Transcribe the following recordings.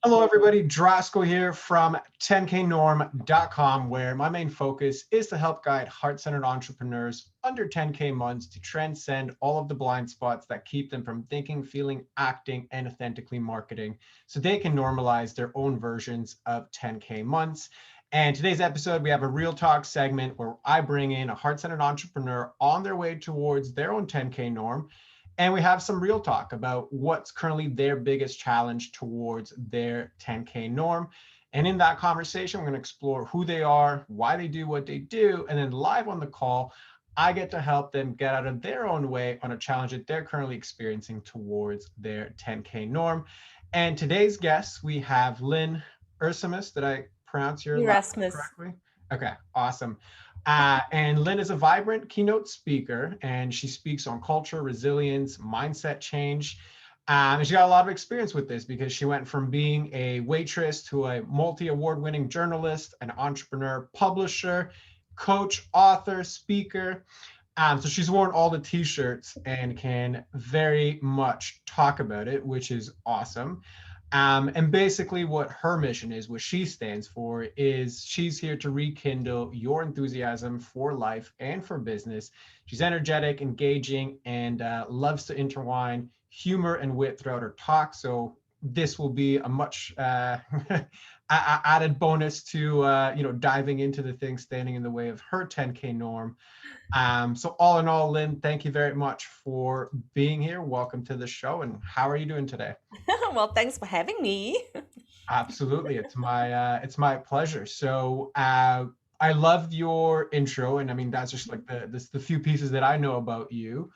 Hello, everybody. Drasco here from 10knorm.com, where my main focus is to help guide heart-centered entrepreneurs under 10K months to transcend all of the blind spots that keep them from thinking, feeling, acting, and authentically marketing so they can normalize their own versions of 10K months. And today's episode, we have a real talk segment where I bring in a heart-centered entrepreneur on their way towards their own 10K norm, and we have some real talk about what's currently their biggest challenge towards their 10K norm. And in that conversation, we're going to explore who they are, why they do what they do, and then live on the call, I get to help them get out of their own way on a challenge that they're currently experiencing towards their 10K norm. And today's guests, we have Lynn Erasmus. Did I pronounce your last name Erasmus. correctly? Okay, awesome. And Lynn is a vibrant keynote speaker, and she speaks on culture, resilience, mindset change. And she got a lot of experience with this because she went from being a waitress to a multi-award winning journalist, an entrepreneur, publisher, coach, author, speaker. So she's worn all the t-shirts and can very much talk about it, which is awesome. And basically what her mission is, what she stands for, is she's here to rekindle your enthusiasm for life and for business. She's energetic, engaging, and loves to intertwine humor and wit throughout her talk. So this will be a much added bonus to diving into the things standing in the way of her 10K norm. So all in all, Lynn, thank you very much for being here. Welcome to the show. And how are you doing today? Well, thanks for having me. Absolutely, it's my pleasure. So I loved your intro, and I mean that's just like the few pieces that I know about you.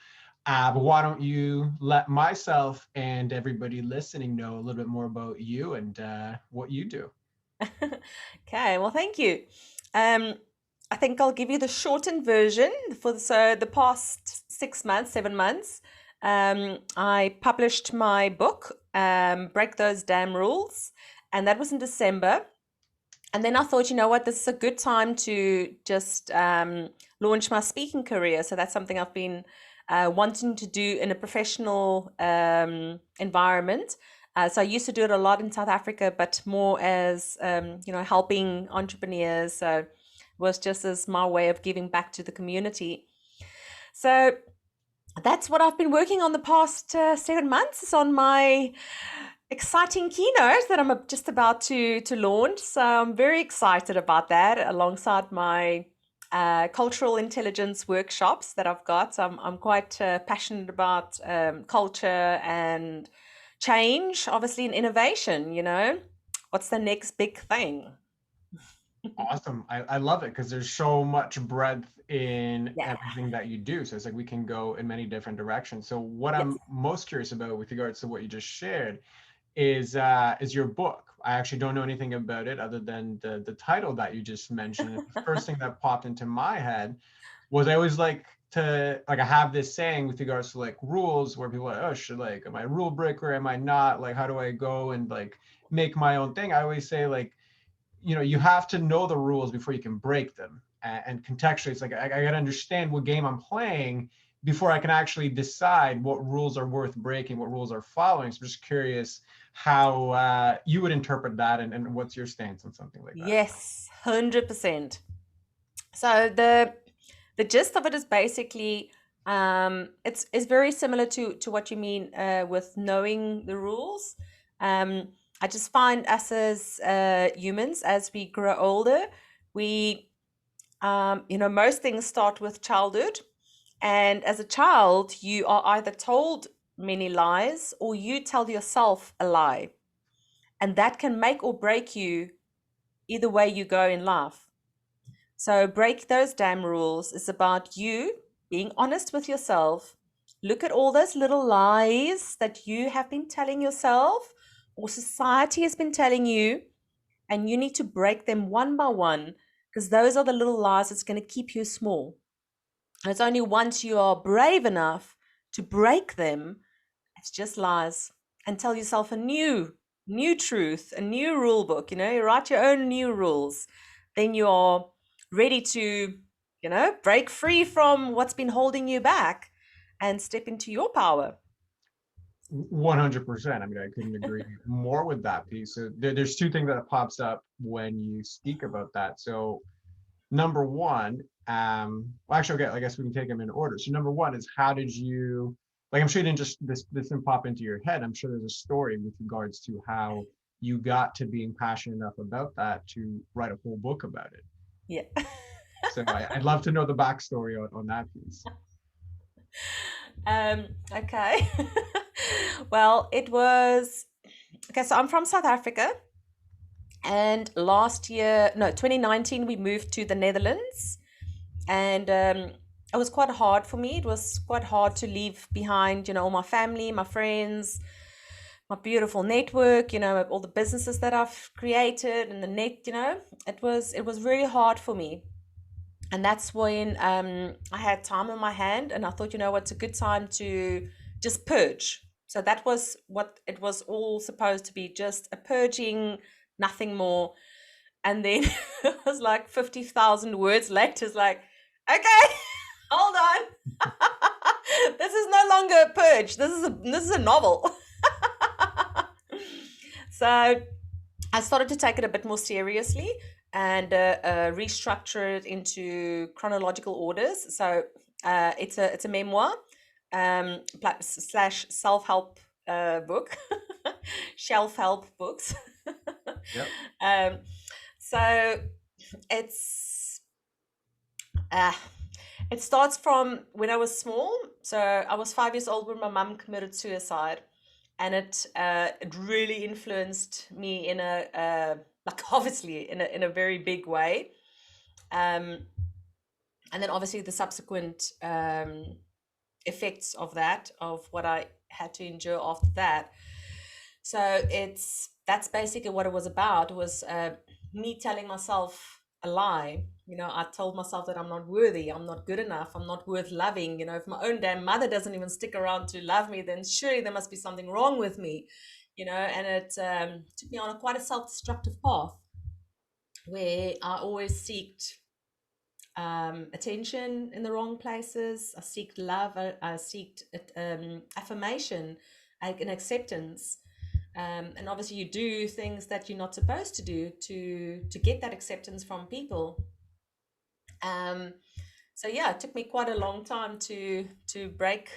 But why don't you let myself and everybody listening know a little bit more about you and what you do? Okay, well, thank you. Um, I think I'll give you the shortened version for the past 6 months, 7 months. I published my book, Break Those Damn Rules, and that was in December. And then I thought, you know what, this is a good time to just launch my speaking career. So that's something I've been wanting to do in a professional environment. So I used to do it a lot in South Africa, but more as helping entrepreneurs. So it was just as my way of giving back to the community. So that's what I've been working on the past 7 months. Is on my exciting keynote that I'm just about to launch. So I'm very excited about that, alongside my cultural intelligence workshops that I've got. So I'm quite passionate about culture and change, obviously, and innovation. What's the next big thing? Awesome. I love it because there's so much breadth in Yeah. everything that you do. So it's like we can go in many different directions. So what I'm Yes. most curious about with regards to what you just shared is your book. I actually don't know anything about it other than the title that you just mentioned. And the first thing that popped into my head was I always like to like I have this saying with regards to like rules where people are like, oh, should like am I a rule breaker? Am I not? Like how do I go and like make my own thing? I always say like, you have to know the rules before you can break them. And contextually, it's like I got to understand what game I'm playing before I can actually decide what rules are worth breaking, what rules are following. So I'm just curious how you would interpret that, and what's your stance on something like that. Yes, 100%. So the gist of it is basically it's very similar to what you mean with knowing the rules. I just find us as humans, as we grow older, we most things start with childhood, and as a child, you are either told many lies or you tell yourself a lie, and that can make or break you either way you go in life. So, break those damn rules is about you being honest with yourself. Look at all those little lies that you have been telling yourself or society has been telling you, and you need to break them one by one, because those are the little lies that's going to keep you small. And it's only once you are brave enough to break them, it's just lies, and tell yourself a new truth, a new rule book. You write your own new rules. Then you are ready to, break free from what's been holding you back and step into your power. 100%. I mean, I couldn't agree more with that piece. So there's two things that pops up when you speak about that. So number one, well, actually, okay, I guess we can take them in order. So number one is how did you, like, I'm sure you didn't just this didn't pop into your head. I'm sure there's a story with regards to how you got to being passionate enough about that to write a whole book about it. Yeah. So I'd love to know the backstory on that piece. Okay. Well, it was okay. So I'm from South Africa, and last year, no, 2019, we moved to the Netherlands, and it was quite hard for me. It was quite hard to leave behind, all my family, my friends, my beautiful network, all the businesses that I've created and the net. It was really hard for me. And that's when I had time on my hand, and I thought, it's a good time to just purge. So that was what it was all supposed to be, just a purging, nothing more. And then it was like 50,000 words later. It's like, okay, hold on. This is no longer a purge. This is a novel. So I started to take it a bit more seriously and restructure it into chronological orders. So it's a memoir slash self help book, shelf help books. Yep. um, so it's uh, it starts from when I was small. So I was 5 years old when my mum committed suicide, and it really influenced me in a like obviously in a very big way. Um, and then obviously the subsequent effects of that, of what I had to endure after that. So that's basically what it was about. It was me telling myself a lie. I told myself that I'm not worthy, I'm not good enough, I'm not worth loving. If my own damn mother doesn't even stick around to love me, then surely there must be something wrong with me. And it took me on quite a self-destructive path where I always seeked attention in the wrong places. I seeked love. I seeked affirmation and acceptance. And obviously, you do things that you're not supposed to do to get that acceptance from people. Um, so yeah, it took me quite a long time to break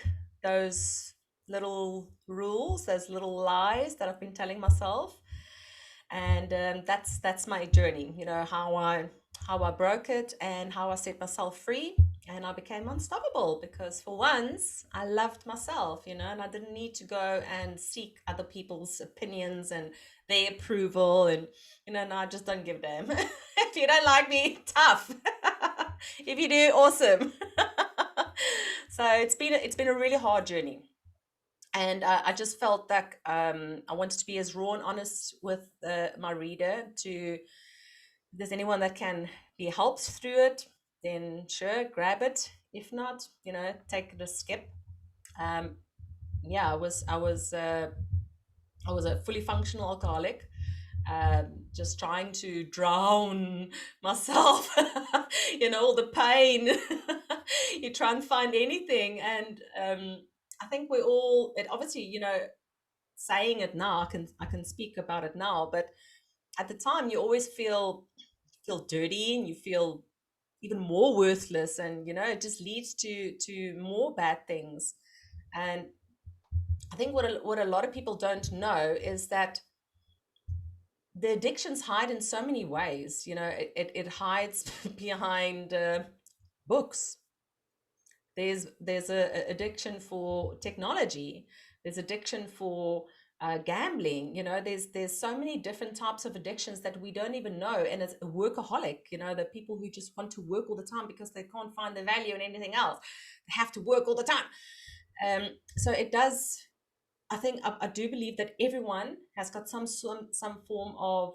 those little rules, those little lies that I've been telling myself, and that's my journey. How I broke it and how I set myself free, and I became unstoppable because for once I loved myself, and I didn't need to go and seek other people's opinions and their approval, and no, I just don't give a damn. If you don't like me, tough. If you do, awesome. So it's been a really hard journey, and I just felt that I wanted to be as raw and honest with my reader. To If there's anyone that can be helped through it, then sure, grab it. If not, take it a skip. Um, yeah, I was a fully functional alcoholic, just trying to drown myself, all the pain. You try and find anything, and I think we all. It obviously, saying it now, I can speak about it now, but at the time, you always feel dirty, and you feel even more worthless, and it just leads to more bad things. And I think what a lot of people don't know is that the addictions hide in so many ways. It hides behind books. There's a addiction for technology. There's addiction for gambling. There's so many different types of addictions that we don't even know. And it's a workaholic. The people who just want to work all the time because they can't find the value in anything else. They have to work all the time. So it does. I think I do believe that everyone has got some form of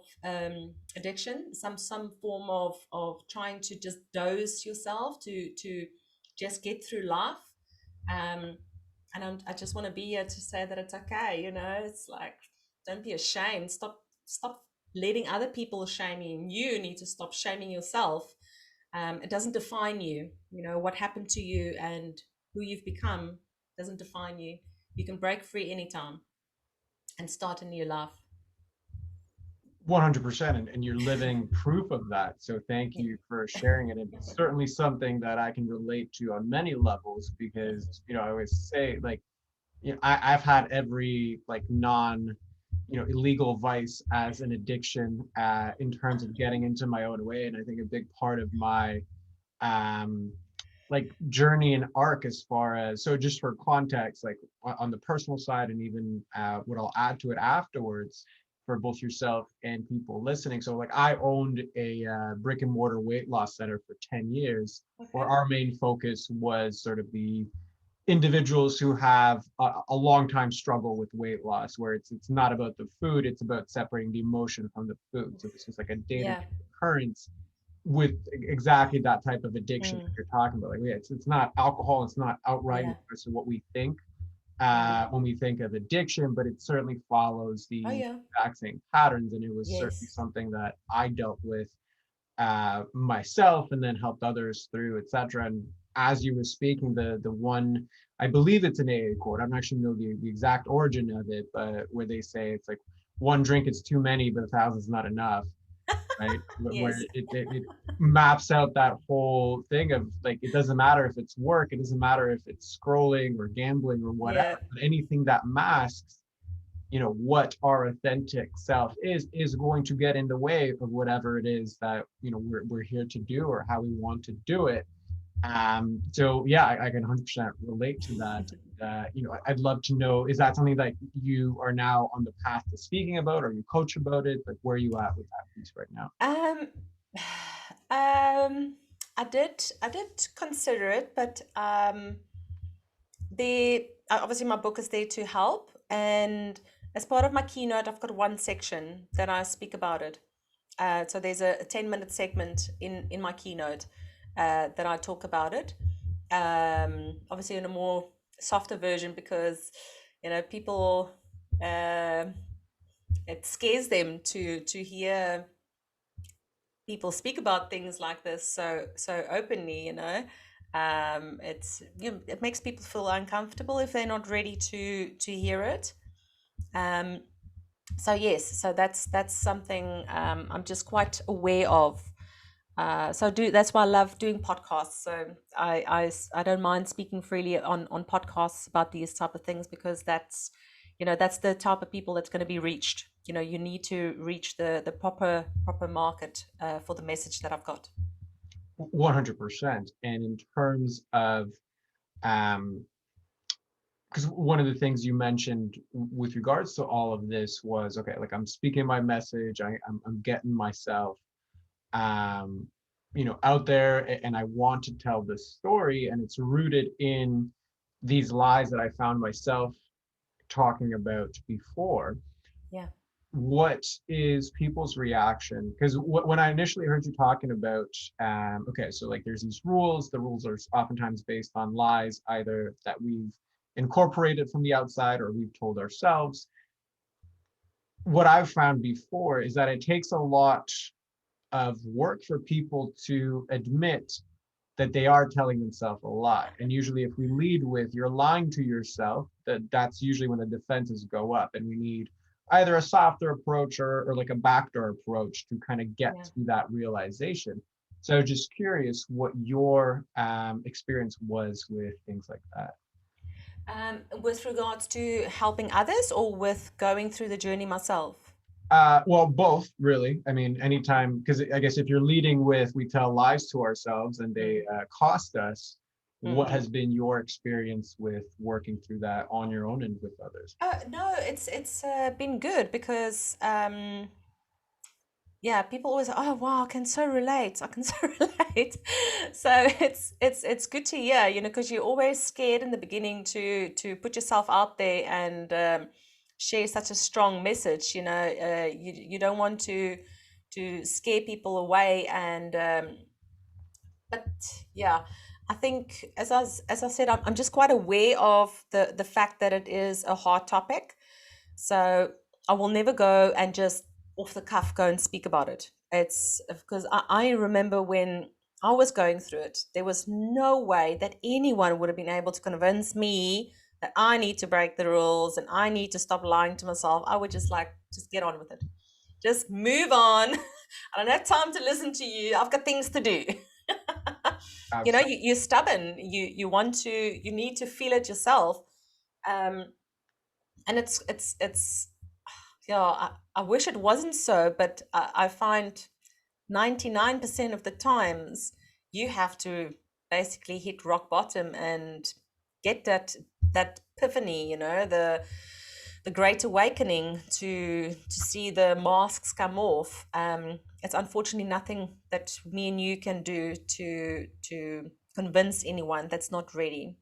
addiction, some form of trying to just dose yourself to just get through life. Um, and I just want to be here to say that it's okay. It's like, don't be ashamed. Stop letting other people shame you. You need to stop shaming yourself. It doesn't define you. What happened to you and who you've become doesn't define you. You can break free anytime and start a new life. 100%, and you're living proof of that. So thank Yeah. you for sharing it. It's certainly something that I can relate to on many levels Yeah. because, I always say, like, I've had every like non, illegal vice as an addiction in terms of getting into my own way. And I think a big part of my um, like journey and arc, as far as, so just for context, like on the personal side, and even what I'll add to it afterwards for both yourself and people listening. So like I owned a brick and mortar weight loss center for 10 years, where Okay. our main focus was sort of the individuals who have a long time struggle with weight loss, where it's not about the food, it's about separating the emotion from the food. So this is like a day-to-day Yeah. occurrence with exactly that type of addiction that Mm. you're talking about. Like, yeah, it's not alcohol, it's not outright Yeah. what we think Mm. when we think of addiction, but it certainly follows Oh the yeah. exact same patterns. And it was certainly Yes. something that I dealt with myself, and then helped others through, etc. And as you were speaking, the one, I believe it's an AA quote. I don't actually know the exact origin of it, but where they say it's like one drink is too many, but a thousand is not enough, right? Where Yes. it maps out that whole thing of like, it doesn't matter if it's work, it doesn't matter if it's scrolling or gambling or whatever, Yeah. but anything that masks, what our authentic self is going to get in the way of whatever it is that we're here to do, or how we want to do it. So yeah, I can 100% relate to that. I'd love to know, is that something that you are now on the path to speaking about, or you coach about it? Like, where are you at with that piece right now? Um, I did consider it, but obviously my book is there to help, and as part of my keynote, I've got one section that I speak about it. So there's a 10-minute segment in my keynote that I talk about it. Obviously in a more softer version because people, uh, it scares them to hear people speak about things like this so openly. It makes people feel uncomfortable if they're not ready to hear it. um so yes, so that's something I'm just quite aware of. That's why I love doing podcasts. So I don't mind speaking freely on podcasts about these type of things, because that's the type of people that's going to be reached. You need to reach the proper market for the message that I've got. 100%. And in terms of, um, because one of the things you mentioned with regards to all of this was, okay, like I'm speaking my message, I'm getting myself um, out there, and I want to tell this story, and it's rooted in these lies that I found myself talking about before. Yeah. What is people's reaction? Because when I initially heard you talking about, okay, so like there's these rules, the rules are oftentimes based on lies, either that we've incorporated from the outside or we've told ourselves. What I've found before is that it takes a lot of work for people to admit that they are telling themselves a lie. And usually if we lead with "you're lying to yourself," that's usually when the defenses go up, and we need either a softer approach, or like a backdoor approach to kind of get Yeah. to that realization. So just curious what your experience was with things like that. With regards to helping others, or with going through the journey myself? Well, both, really. I mean, anytime, because I guess if you're leading with "we tell lies to ourselves and they Mm. cost us," what Mm. has been your experience with working through that on your own and with others? No, it's been good because yeah, people always, oh wow, I can so relate. I can so relate. So it's good to hear, because you're always scared in the beginning to put yourself out there and share such a strong message. You don't want to scare people away, and but yeah, I think as I said, I'm just quite aware of the fact that it is a hard topic. So I will never go and just off the cuff go and speak about it. It's because I remember when I was going through it, there was no way that anyone would have been able to convince me that I need to break the rules and I need to stop lying to myself, I would just like, just get on with it. Just move on. I don't have time to listen to you. I've got things to do. You know, Absolutely. you're stubborn. You want to, you need to feel it yourself. Um, and it's yeah, I wish it wasn't so, but I find 99% of the times you have to basically hit rock bottom and get that epiphany, you know, the great awakening to see the masks come off. It's unfortunately nothing that me and you can do to convince anyone that's not ready.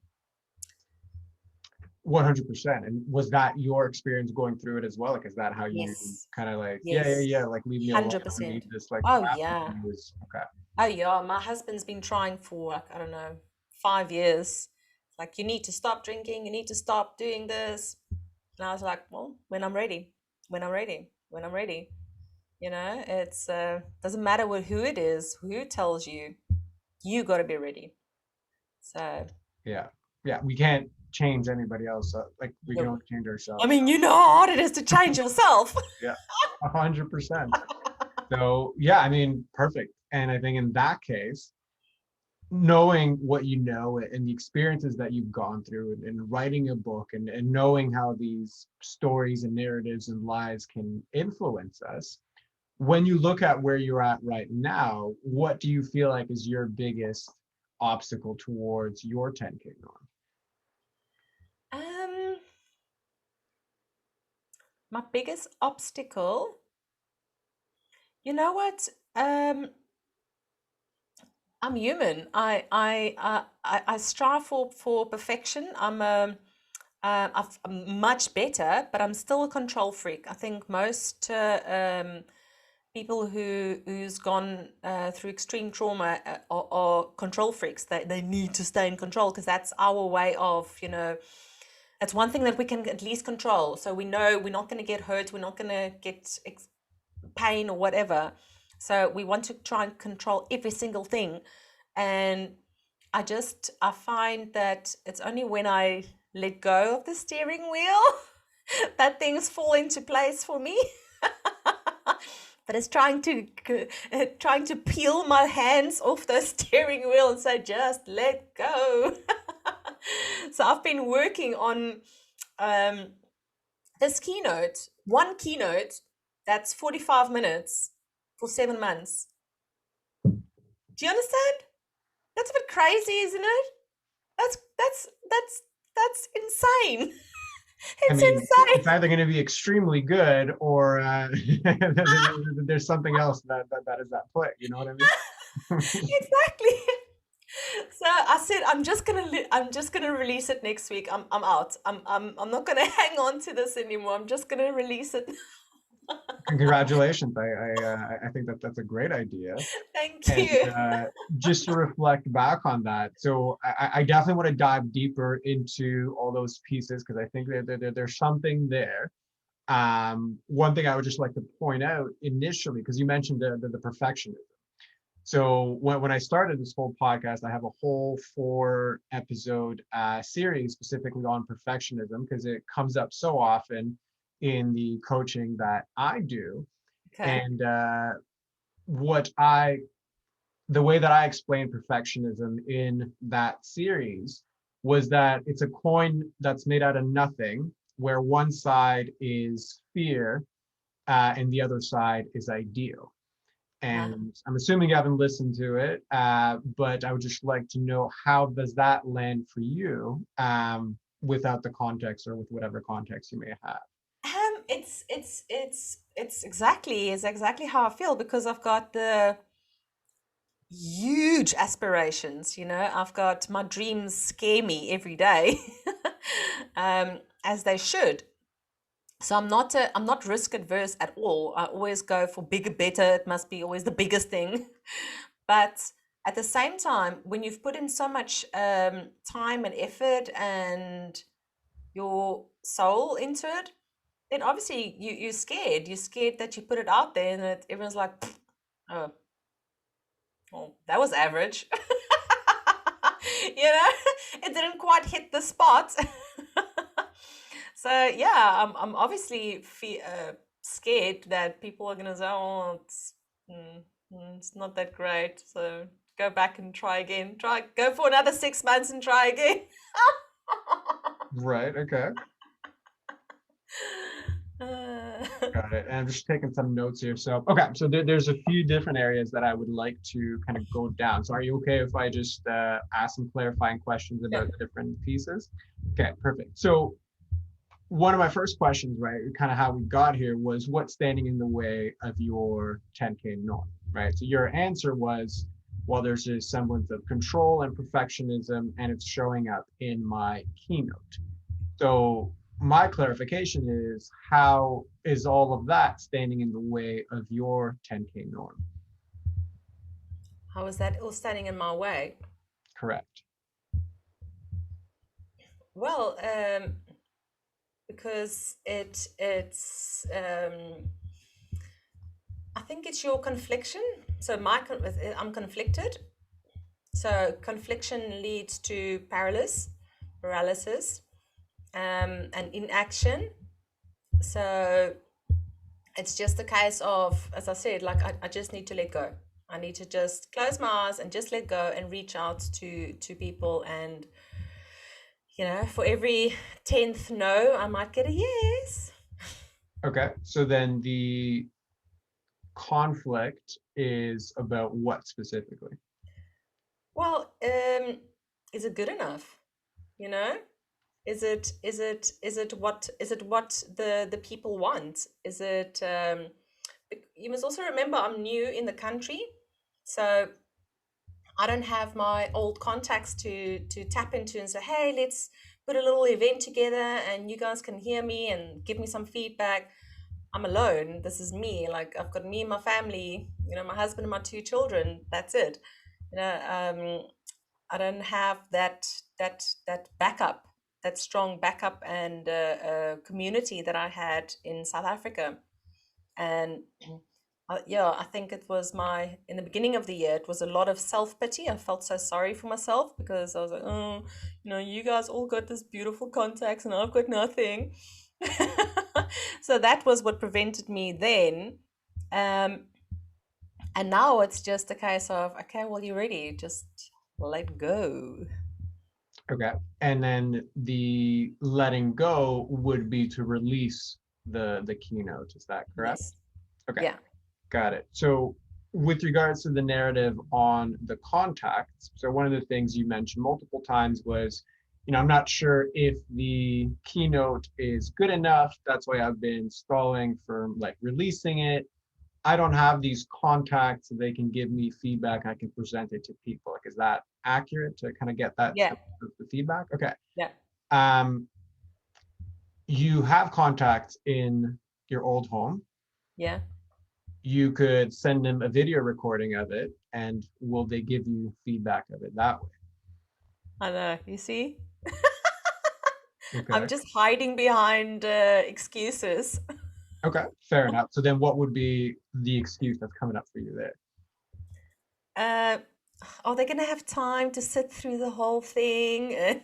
100%. And was that your experience going through it as well? Like, is that how you Yes, kind of like, yeah, yeah, yes, yeah, like leave me alone. I don't need 100%. this like Oh crap. yeah. He was okay. Oh yeah, my husband's been trying for like, I don't know, 5 years. Like, you need to stop drinking, you need to stop doing this. And I was like, well, when I'm ready, when I'm ready, when I'm ready. You know, it's doesn't matter who it is, who tells you, you got to be ready. So, Yeah, yeah. We can't change anybody else. Like we can you only change I ourselves. mean, you know how hard it is to change yourself. Yeah, 100%. So yeah, I mean, perfect. And I think in that case, knowing what you know and the experiences that you've gone through and writing a book and knowing how these stories and narratives and lies can influence us, when you look at where you're at right now, what do you feel like is your biggest obstacle towards your 10K norm? Um, my biggest obstacle, you know what? Um, I'm human. I strive for perfection. I'm much better, but I'm still a control freak. I think most people who's gone through extreme trauma are control freaks. They need to stay in control because that's our way of, you know, that's one thing that we can at least control. So we know we're not going to get hurt, we're not going to get pain or whatever. So we want to try and control every single thing. And I find that it's only when I let go of the steering wheel that things fall into place for me. But it's trying to peel my hands off the steering wheel and say, just let go. So I've been working on um, this keynote, one keynote that's 45 minutes for 7 months. Do you understand? That's a bit crazy, isn't it? That's insane. I It's mean, it's insane. either going to be extremely good or there's something else that is at play. You know what I mean? Exactly. So I said I'm just gonna release it next week. I'm out. I'm not gonna hang on to this anymore. I'm just gonna release it. Congratulations. I think that that's a great idea. Thank And you. just to reflect back on that, so I definitely want to dive deeper into all those pieces because I think there's something there. One thing I would just like to point out initially, because you mentioned the perfectionism. So when I started this whole podcast, I have a whole 4 episode series specifically on perfectionism because it comes up so often in the coaching that I do. Okay. And what I the way that I explained perfectionism in that series was that it's a coin that's made out of nothing, where one side is fear and the other side is ideal. Uh, And I'm assuming you haven't listened to it, but I would just like to know how does that land for you without the context or with whatever context you may have. it's exactly how I feel because I've got the huge aspirations, you know. I've got my dreams scare me every day. As they should. So I'm not risk adverse at all. I always go for bigger, better. It must be always the biggest thing. But at the same time, when you've put in so much time and effort and your soul into it, then obviously you're scared. You're scared that you put it out there and that everyone's like, oh, well, that was average. You know, it didn't quite hit the spot. So yeah, I'm obviously scared that people are gonna say, "Oh, it's not that great." So go back and try again. Go for another 6 months and try again. Right. Okay. Uh, Got it. And I'm just taking some notes here. So, okay. So there's a few different areas that I would like to kind of go down. So, are you okay if I just ask some clarifying questions yeah. about the different pieces? Okay, perfect. So, one of my first questions, right, kind of how we got here was what's standing in the way of your 10K norm, right? So, your answer was, well, there's a semblance of control and perfectionism, and it's showing up in my keynote. So my clarification is how is all of that standing in the way of your 10K norm? How is that all standing in my way? Correct. Well, because I think it's your confliction. So I'm conflicted. So confliction leads to paralysis, and inaction. So it's just a case of, as I said, like I just need to let go. I need to just close my eyes and just let go and reach out to people. And for every 10th no, I might get a yes. Okay. So then the conflict is about what specifically? Well, is it good enough? You know, is it what the people want? Is it you must also remember I'm new in the country, so I don't have my old contacts to tap into and say, hey, let's put a little event together and you guys can hear me and give me some feedback. I'm alone. This is me. Like I've got me and my family, my husband and my two children. That's it. You know, I don't have that backup, that strong backup and community that I had in South Africa. And yeah, I think it was in the beginning of the year, it was a lot of self pity. I felt so sorry for myself because I was like, oh, you guys all got this beautiful contacts and I've got nothing. So that was what prevented me then. Um, and now it's just a case of, okay, well, you're ready. Just let go. Okay. And then the letting go would be to release the keynote. Is that correct? Yes. Okay. Yeah. Got it. So with regards to the narrative on the contacts, so one of the things you mentioned multiple times was, I'm not sure if the keynote is good enough. That's why I've been stalling for like releasing it. I don't have these contacts so they can give me feedback. I can present it to people. Like, is that accurate to kind of get that Yeah. the feedback? Okay. Yeah. Um, you have contacts in your old home. Yeah. You could send them a video recording of it, and will they give you feedback of it that way? I know. You see? I'm Okay. just hiding behind excuses. Okay. Fair enough. So then what would be the excuse that's coming up for you there? Uh, are they going to have time to sit through the whole thing? And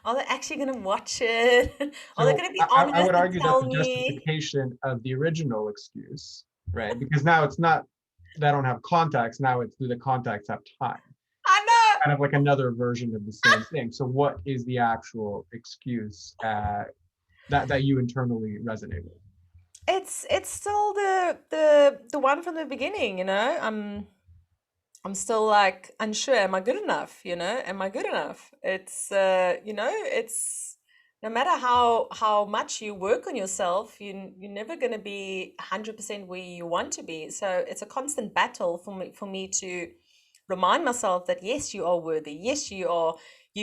are they actually going to watch it? Are they So going to be I honest would and argue that tell the me? justification of the original excuse, right? Because now it's not they don't have contacts. Now it's do the contacts have time? I know. Kind of like another version of the same thing. So what is the actual excuse that you internally resonate with? It's still the one from the beginning, I'm still like unsure. Am I good enough? Am I good enough? It's no matter how much you work on yourself, you're never going to be 100% where you want to be. So it's a constant battle for me to remind myself that yes, you are worthy. Yes, you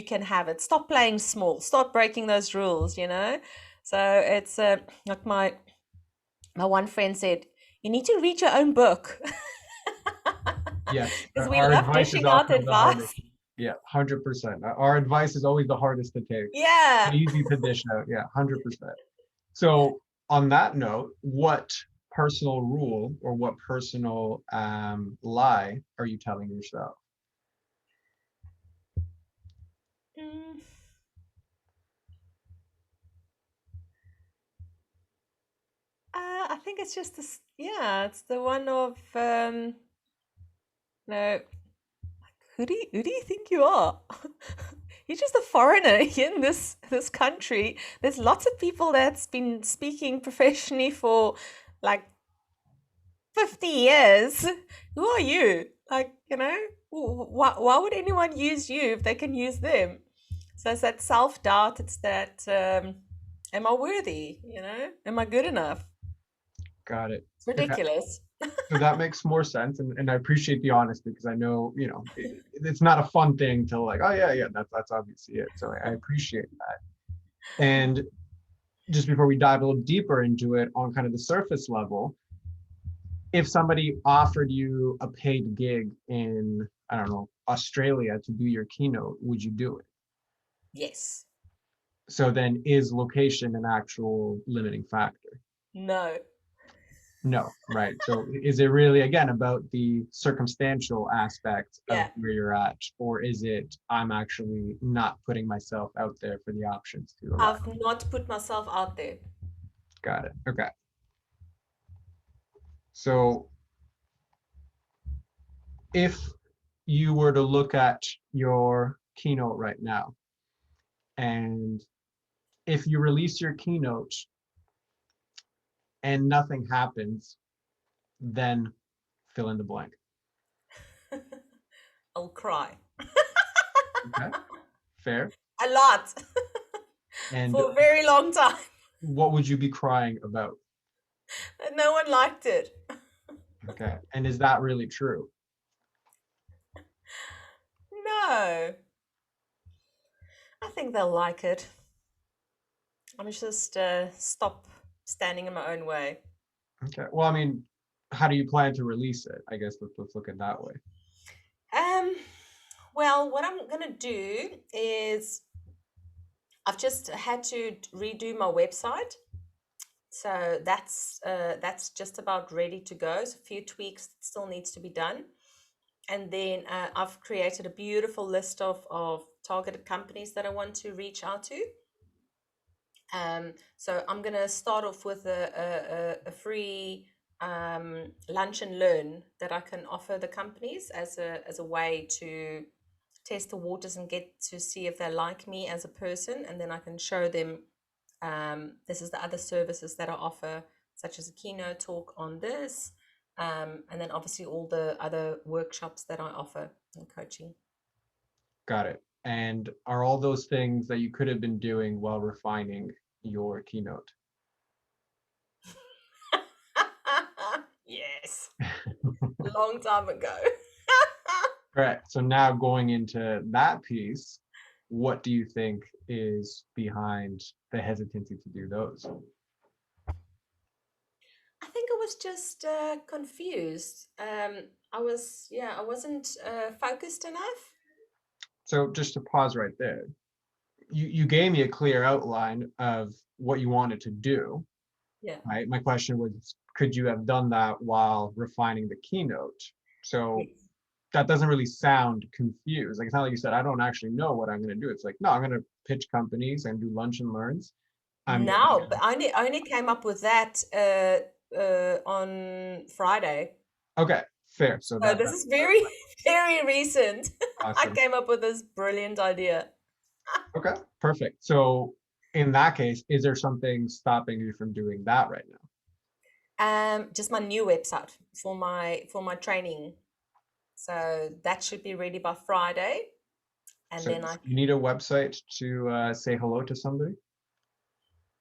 can have it. Stop playing small. Stop breaking those rules. So it's like my one friend said, you need to read your own book. Yes, Because we our love advice is dishing out often the hardest. advice. Yeah, 100%. Our advice is always the hardest to take, Yeah. but easy to dish out. Yeah, 100%. So on that note, what personal rule or what personal lie are you telling yourself? Mm, I think it's just this. Yeah, it's the one of no. Who do you think you are? You're just a foreigner in this country. There's lots of people that's been speaking professionally for like 50 years. Who are you? Like, why would anyone use you if they can use them? So it's that self-doubt. It's that, am I worthy? Am I good enough? Got it. It's Okay. ridiculous. So that makes more sense, and I appreciate the honesty because I know it's not a fun thing to like, oh yeah, yeah, that's obviously it. So I appreciate that. And just before we dive a little deeper into it on kind of the surface level, if somebody offered you a paid gig in, I don't know, Australia to do your keynote, would you do it? Yes. So then is location an actual limiting factor? No. No, right. So is it really, again, about the circumstantial aspect of Yeah. where you're at, or is it I'm actually not putting myself out there for the options to arrive? I've not put myself out there. Got it. Okay. So if you were to look at your keynote right now, and if you release your keynote and nothing happens, then fill in the blank. I'll cry Okay. Fair. a lot And for a very long time. what would you be crying about? And no one liked it. Okay. And is that really true? No, I think they'll like it. I'm just stop standing in my own way. Okay. Well, I mean, how do you plan to release it? I guess let's look at that way. Um, well, what I'm gonna do is I've just had to redo my website, so that's just about ready to go. So a few tweaks still needs to be done, and then I've created a beautiful list of targeted companies that I want to reach out to. So I'm going to start off with a free lunch and learn that I can offer the companies as a way to test the waters and get to see if they like me as a person, and then I can show them this is the other services that I offer, such as a keynote talk on this, and then obviously all the other workshops that I offer and coaching. Got it. And are all those things that you could have been doing while refining your keynote? Yes, long time ago. Correct. So now going into that piece, what do you think is behind the hesitancy to do those? I think I was just confused. I wasn't focused enough. So just to pause right there, you gave me a clear outline of what you wanted to do, Yeah. right? My question was, could you have done that while refining the keynote? So Yes. that doesn't really sound confused. Like it's not like you said, I don't actually know what I'm going to do. It's like, no, I'm going to pitch companies and do lunch and learns. I'm No, but gonna, I only came up with that on Friday. okay, fair. So So that this that's is very, very recent. I awesome. came up with this brilliant idea. Okay, perfect. So in that case, is there something stopping you from doing that right now? Just my new website for my training. So that should be ready by Friday, and So then I you need a website to say hello to somebody?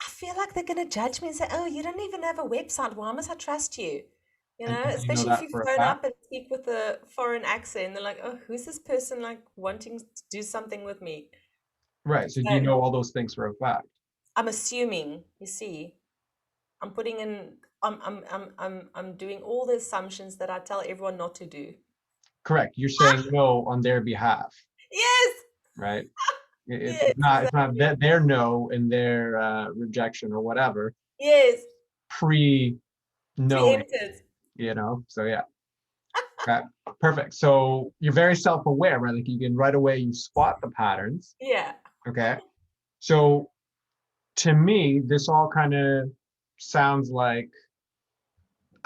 I feel like they're gonna judge me and say, "Oh, you don't even have a website. Why must I trust you?" And do you know Especially if that you for a phone fact? up and speak with a foreign accent. They're like, "Oh, who's this person like wanting to do something with me?" Right. So do you So know all those things for a fact? I'm assuming. You see, I'm putting in. I'm doing all the assumptions that I tell everyone not to do. Correct. You're saying no on their behalf, Yes, right? yes, It's not exactly. their no and their rejection or whatever Yes, pre knowing, preempted. So yeah. Okay. Perfect. So you're very self-aware, right? Like you can right away you spot the patterns. Yeah. Okay. So to me, this all kind of sounds like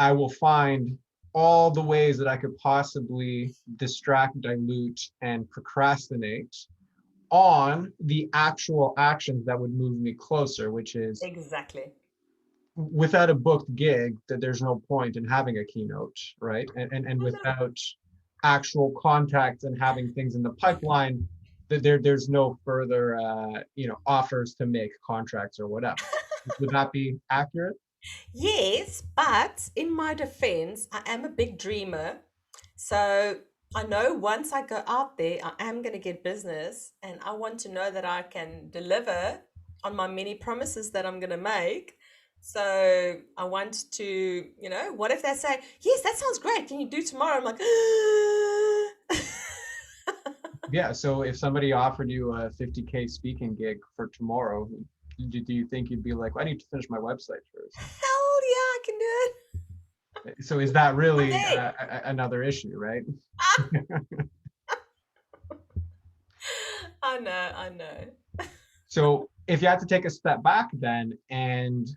I will find all the ways that I could possibly distract, dilute, and procrastinate on the actual actions that would move me closer, which is Exactly. without a booked gig, that there's no point in having a keynote, right? And I know. without actual contacts and having things in the pipeline, that there's no further offers to make contracts or whatever. Would that be accurate? Yes, but in my defense, I am a big dreamer. So I know once I go out there, I am going to get business, and I want to know that I can deliver on my many promises that I'm going to make. So I want to, what if they say, yes, that sounds great. Can you do tomorrow? I'm like, Yeah. So if somebody offered you a 50K speaking gig for tomorrow, do you think you'd be like, I need to finish my website first? hell yeah, I can do it. So is that I'm really there. another issue, right? I know, I know. So if you had to take a step back then and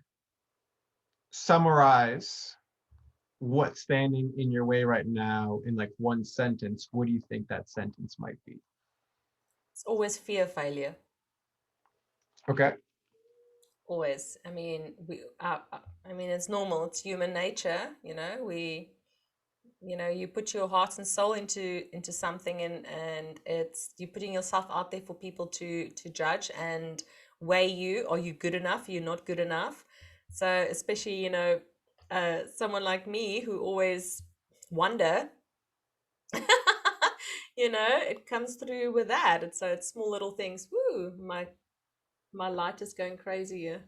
summarize what's standing in your way right now in like one sentence, what do you think that sentence might be? It's always fear of failure. Okay. Always. I mean, I mean, it's normal. It's human nature. You put your heart and soul into something, and it's you putting yourself out there for people to judge and weigh you. Are you good enough? Are you not good enough? So, especially, someone like me who always wonder, it comes through with that. And so it's small little things. Woo, my light is going crazy here.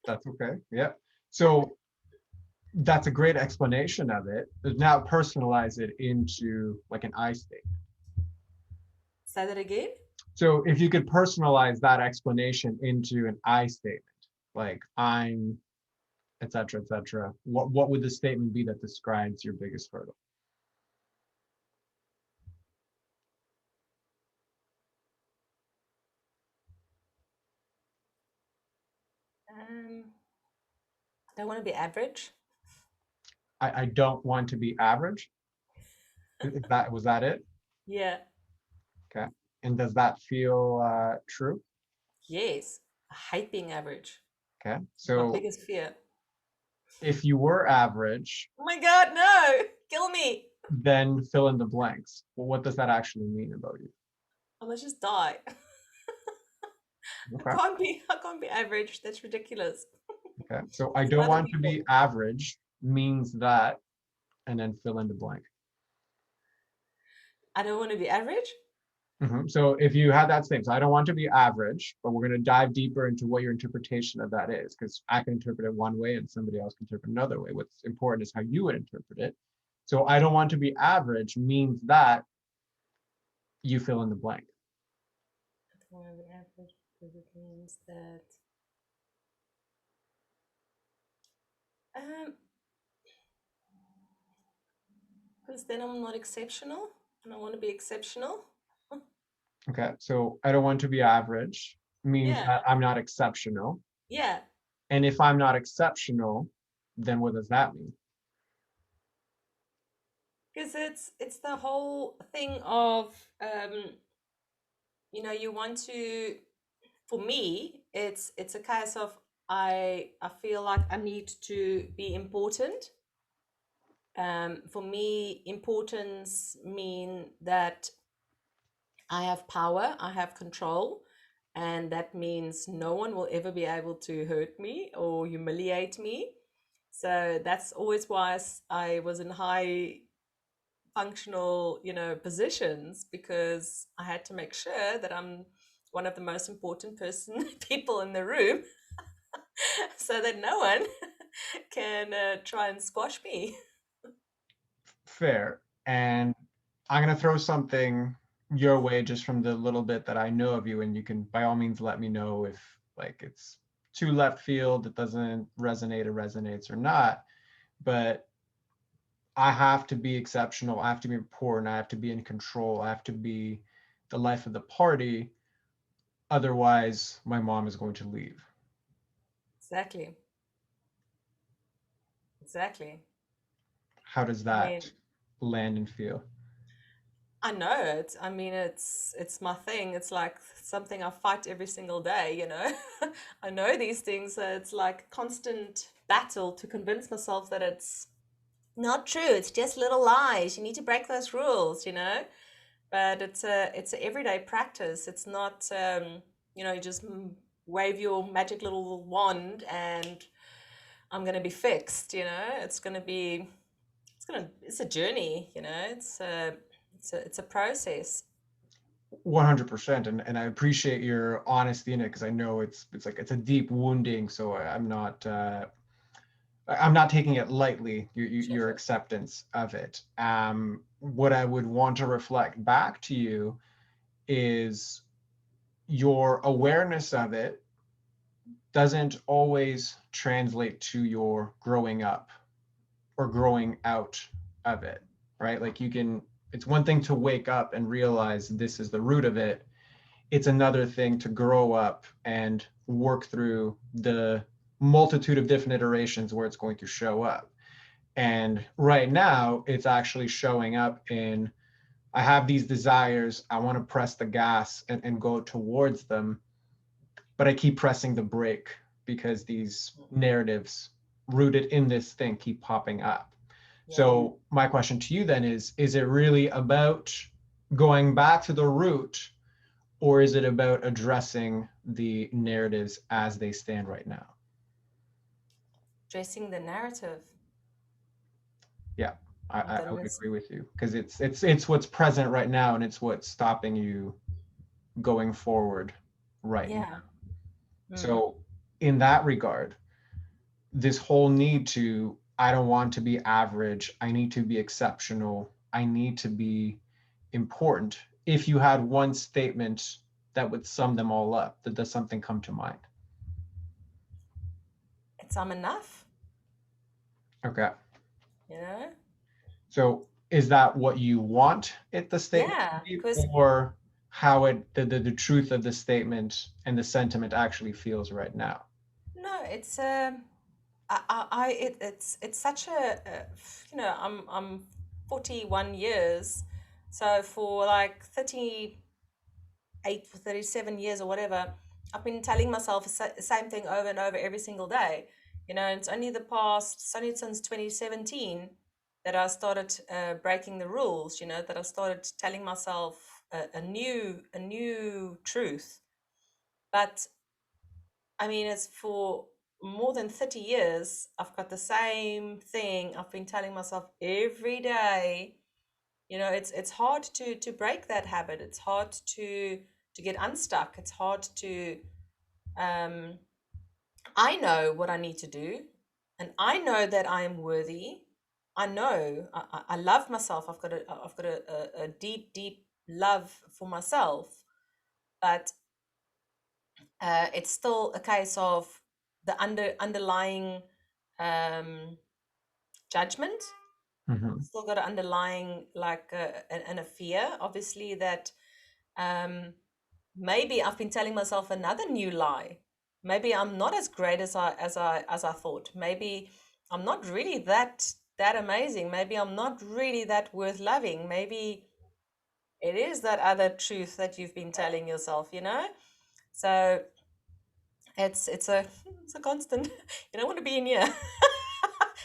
That's okay. Yeah. So that's a great explanation of it. But now personalize it into like an I state. Say that again. So if you could personalize that explanation into an I statement, like I'm, et cetera, et cetera, what would the statement be that describes your biggest hurdle? Um, I don't want to be average. I don't want to be average. Is that was that it? Yeah. Okay. And does that feel true? Yes. I hate being average. Okay. My So biggest fear. if you were average, Oh my God, no! Kill me! then fill in the blanks. Well, what does that actually mean about you? I must just die. I Okay. can't be. I can't be average. That's ridiculous. Okay. So I For don't other want to people, be average means that, and then fill in the blank. I don't want to be average. So if you had that same, so I don't want to be average, but we're going to dive deeper into what your interpretation of that is, because I can interpret it one way and somebody else can interpret another way. What's important is how you would interpret it. So I don't want to be average means that you fill in the blank. I don't want to be average because it means that. Um, because then I'm not exceptional, and I want to be exceptional. Okay. So I don't want to be average means Yeah, that I'm not exceptional. yeah. And if I'm not exceptional, then what does that mean? Because it's the whole thing of you want to. For me, it's a case of I feel like I need to be important. For me, importance mean that I have power, I have control, and that means no one will ever be able to hurt me or humiliate me. So that's always why I was in high functional, positions because I had to make sure that I'm one of the most important people in the room so that no one can try and squash me. Fair. And I'm going to throw something your way just from the little bit that I know of you. And you can, by all means, let me know if like it's too left field, it doesn't resonate or resonates or not. But I have to be exceptional. I have to be important. I have to be in control. I have to be the life of the party. Otherwise, my mom is going to leave. Exactly. Exactly. How does I that mean, land and feel? I know it. I mean, it's my thing. It's like something I fight every single day, you know. I know these things. So it's like constant battle to convince myself that it's not true. It's just little lies. You need to break those rules, you know. But it's a everyday practice. It's not you just wave your magic little wand and I'm gonna be fixed. You know, it's a journey. You know, it's a process. 100%. And I appreciate your honesty in it, because I know it's like it's a deep wounding. So I'm not taking it lightly, Sure, your sure. acceptance of it. What I would want to reflect back to you is your awareness of it doesn't always translate to your growing up or growing out of it, right? Like it's one thing to wake up and realize this is the root of it. It's another thing to grow up and work through the multitude of different iterations where it's going to show up. And right now, it's actually showing up in I have these desires, I want to press the gas and go towards them, but I keep pressing the brake because these narratives rooted in this thing keep popping up. Yeah. So my question to you then is it really about going back to the root, or is it about addressing the narratives as they stand right now? Dressing the narrative. Yeah, My I would goodness. agree with you, because it's what's present right now, and it's what's stopping you going forward right now. Yeah. Mm. So in that regard, this whole need to, I don't want to be average, I need to be exceptional, I need to be important. If you had one statement that would sum them all up, that does something come to mind? It's I'm enough, Okay. you know? So is that what you want it the statement to Yeah. be, Because or how the truth of the statement and the sentiment actually feels right now? no, it's such I'm 41 years, so for like 38 for 37 years or whatever, I've been telling myself the same thing over and over every single day. You know, it's only since 2017 that I started breaking the rules, you know, that I started telling myself a new truth. But I mean, it's for more than 30 years, I've got the same thing I've been telling myself every day. You know, it's hard to break that habit. It's hard to get unstuck. It's hard to um I know what I need to do, and I know that I am worthy. I know I love myself. I've got a deep, deep love for myself, but it's still a case of the underlying um, judgment. Hmm. Still got an underlying like and a fear, obviously, that um, maybe I've been telling myself another new lie. Maybe I'm not as great as I thought. Maybe I'm not really that amazing. Maybe I'm not really that worth loving. Maybe it is that other truth that you've been telling yourself, you know? So it's a constant. You don't want to be in here.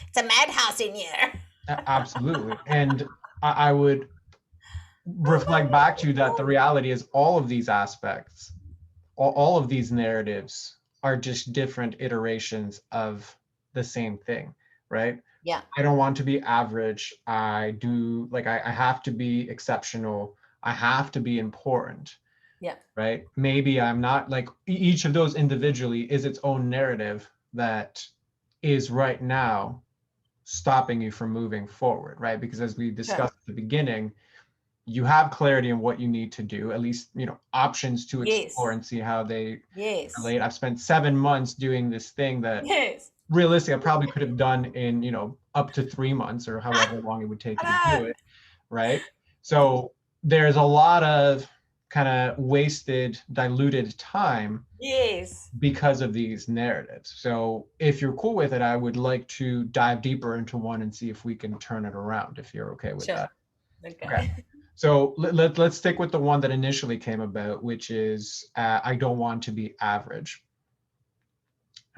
It's a madhouse in here. Absolutely. And I would reflect back to that the reality is all of these aspects, all of these narratives are just different iterations of the same thing, right? Yeah, I don't want to be average. I do, like, I have to be exceptional. I have to be important, yeah, right? Maybe I'm not, like, each of those individually is its own narrative that is right now stopping you from moving forward, right? Because as we sure. discussed at the beginning, you have clarity in what you need to do, at least, options to explore Yes, and see how they yes, relate. I've spent 7 months doing this thing that yes. realistically I probably could have done in, up to 3 months or however long it would take you to do Hello. it, right? So there's a lot of kind of wasted, diluted time Yes. because of these narratives. So if you're cool with it, I would like to dive deeper into one and see if we can turn it around, if you're okay with Sure. that. Okay. Okay. So let's stick with the one that initially came about, which is I don't want to be average.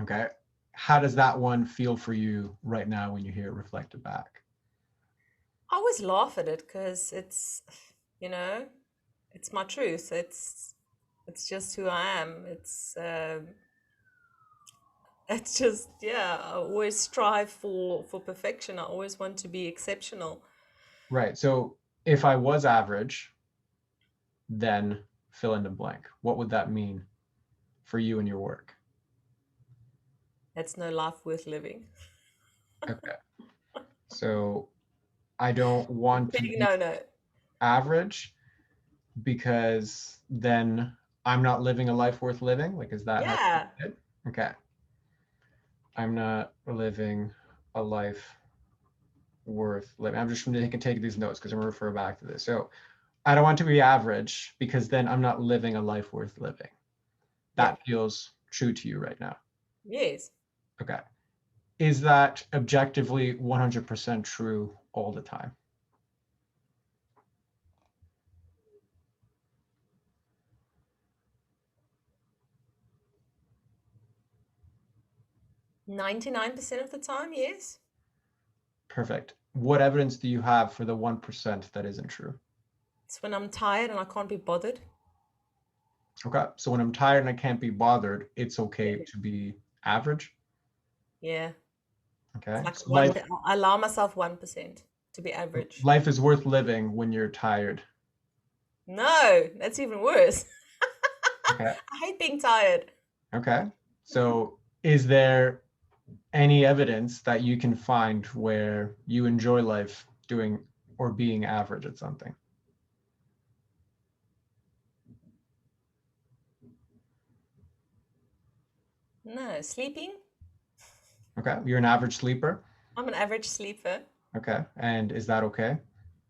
Okay. How does that one feel for you right now when you hear it reflected back? I always laugh at it because you know, it's my truth. It's just who I am. It's just, yeah, I always strive for perfection. I always want to be exceptional. Right. So if I was average, then fill in the blank. What would that mean for you and your work? That's no life worth living. Okay. So I don't want to be No, no. average because then I'm not living a life worth living. Like, is that how you Yeah. did it? Okay. I'm not living a life worth living. I'm just going to take these notes because I'm going to refer back to this. So I don't want to be average because then I'm not living a life worth living. Yeah. That feels true to you right now. Yes. Okay. Is that objectively 100% true all the time? 99% of the time, yes. Perfect. What evidence do you have for the 1% that isn't true? It's when I'm tired and I can't be bothered. Okay. So when I'm tired and I can't be bothered, it's okay Yeah. to be average. Yeah. It's Okay. like So one, I allow myself 1% to be average. life is worth living when you're tired. No, that's even worse. Okay. I hate being tired. Okay. So is there any evidence that you can find where you enjoy life doing or being average at something? No, sleeping. Okay. You're an average sleeper. I'm an average sleeper. Okay. And is that okay?